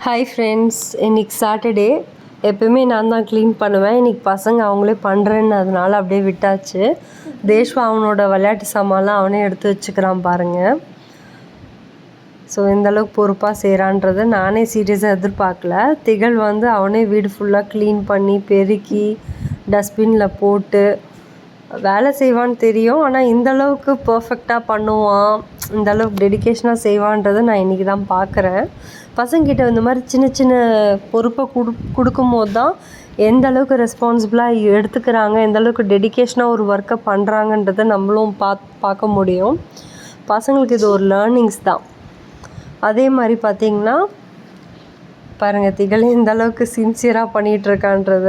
Hi friends, இன்றைக்கி Saturday. எப்போயுமே நான் தான் க்ளீன் பண்ணுவேன். இன்றைக்கி பசங்க அவங்களே பண்ணுறேன்னு அதனால் அப்படியே விட்டாச்சு. தேஷ்வா அவனோட விளையாட்டு சாமான்லாம் அவனே எடுத்து வச்சுக்கிறான் பாருங்கள். ஸோ இந்தளவுக்கு பொறுப்பாக செய்கிறான்றதை நானே சீரியஸாக எதிர்பார்க்கல. திகழ் அவனே வீடு ஃபுல்லாக க்ளீன் பண்ணி பெருக்கி டஸ்ட்பினில் போட்டு வேலை செய்வான்னு தெரியும். ஆனால் இந்தளவுக்கு பர்ஃபெக்டாக பண்ணுவான், இந்தளவுக்கு டெடிக்கேஷனாக செய்வான்றதை நான் இன்றைக்கி தான் பார்க்குறேன். பசங்கிட்ட இந்த மாதிரி சின்ன சின்ன பொறுப்பை கொடுக்கும்போது தான் எந்த அளவுக்கு ரெஸ்பான்சிபிளாக எடுத்துக்கிறாங்க, எந்த அளவுக்கு டெடிக்கேஷனாக ஒரு ஒர்க்கை பண்ணுறாங்கன்றதை நம்மளும் பார்க்க முடியும். பசங்களுக்கு இது ஒரு லேர்னிங்ஸ் தான். அதே மாதிரி பார்த்திங்கன்னா பாருங்கள், திகழ் எந்த அளவுக்கு சின்சியராக பண்ணிகிட்ருக்கான்றத.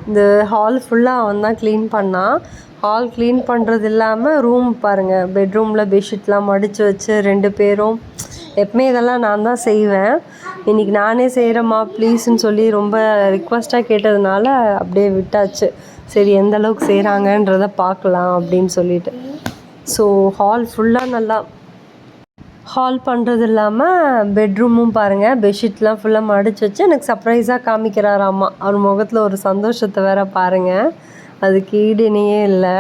இந்த ஹால் ஃபுல்லாக அவன் தான் க்ளீன் பண்ணான். ஹால் க்ளீன் பண்ணுறது இல்லாமல் ரூம் பாருங்கள், பெட்ரூமில் பெட்ஷீட்லாம் மடித்து வச்சு 2 பேரும் எப்பவுமே இதெல்லாம் நான் தான் செய்வேன். இன்றைக்கி நானே செய்கிறேம்மா ப்ளீஸ்ன்னு சொல்லி ரொம்ப ரிக்வஸ்ட்டாக கேட்டதுனால அப்படியே விட்டாச்சு. சரி, எந்த அளவுக்கு செய்கிறாங்கன்றதை பார்க்கலாம் அப்படின்னு சொல்லிட்டு. ஸோ ஹால் ஃபுல்லாக நல்லா ஹால் பண்ணுறது இல்லாமல் பெட்ரூமும் பாருங்கள், பெட்ஷீட்லாம் ஃபுல்லாக மடித்து வச்சு எனக்கு சர்ப்ரைஸாக காமிக்கிறாராம்மா. அவர் முகத்தில் ஒரு சந்தோஷத்தை வேற பாருங்கள், அதுக்கு ஈடுனையே இல்லை.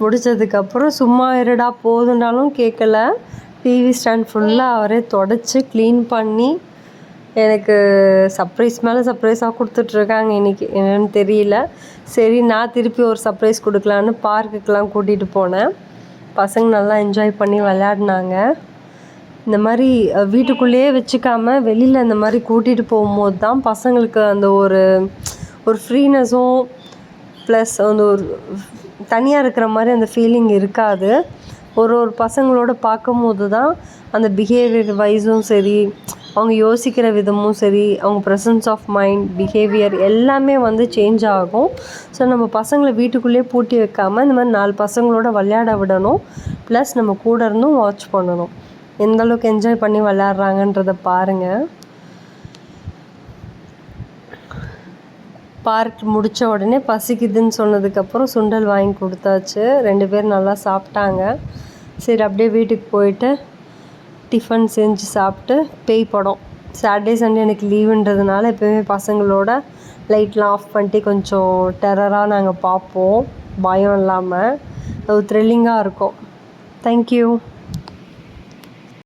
முடித்ததுக்கப்புறம் சும்மா இருடா போதுனாலும் கேட்கல. டிவி ஸ்டாண்ட் ஃபுல்லாக அவரே தொடச்சி க்ளீன் பண்ணி எனக்கு சர்ப்ரைஸ் மேலே சர்ப்ரைஸாக கொடுத்துட்ருக்காங்க. இன்றைக்கி என்னென்னு தெரியல. சரி, நான் திருப்பி ஒரு சர்ப்ரைஸ் கொடுக்கலான்னு பார்க்குக்கெலாம் கூட்டிகிட்டு போனேன். பசங்க நல்லா என்ஜாய் பண்ணி விளையாடினாங்க. இந்த மாதிரி வீட்டுக்குள்ளேயே வச்சுக்காமல் வெளியில் இந்த மாதிரி கூட்டிகிட்டு போகும்போது தான் பசங்களுக்கு அந்த ஒரு ஃப்ரீனஸும் ப்ளஸ் அந்த ஒரு தனியாக இருக்கிற மாதிரி அந்த ஃபீலிங் இருக்காது. ஒரு பசங்களோட பார்க்கும்போது தான் அந்த பிஹேவியர் வைஸும் சரி, அவங்க யோசிக்கிற விதமும் சரி, அவங்க ப்ரெசன்ஸ் ஆஃப் மைண்ட், பிஹேவியர் எல்லாமே சேஞ்ச் ஆகும். ஸோ நம்ம பசங்களை வீட்டுக்குள்ளேயே பூட்டி வைக்காமல் இந்த மாதிரி 4 பசங்களோட விளையாட விடணும். ப்ளஸ் நம்ம கூட இருந்தும் வாட்ச் பண்ணணும். எந்தளவுக்கு என்ஜாய் பண்ணி விளையாடுறாங்கன்றதை பாருங்கள். பார்க் முடித்த உடனே பசிக்குதுன்னு சொன்னதுக்கப்புறம் சுண்டல் வாங்கி கொடுத்தாச்சு. 2 பேர் நல்லா சாப்பிட்டாங்க. சரி, அப்படியே வீட்டுக்கு போயிட்டு டிஃபன் செஞ்சு சாப்பிட்டு பேய் படம். சாட்டர்டே சண்டே எனக்கு லீவுன்றதுனால எப்போயுமே பசங்களோட லைட்லாம் ஆஃப் பண்ணிட்டு கொஞ்சம் டெரராக நாங்கள் பார்ப்போம், பயம் இல்லாமல். அது த்ரில்லிங்காக இருக்கும். தேங்க்யூ.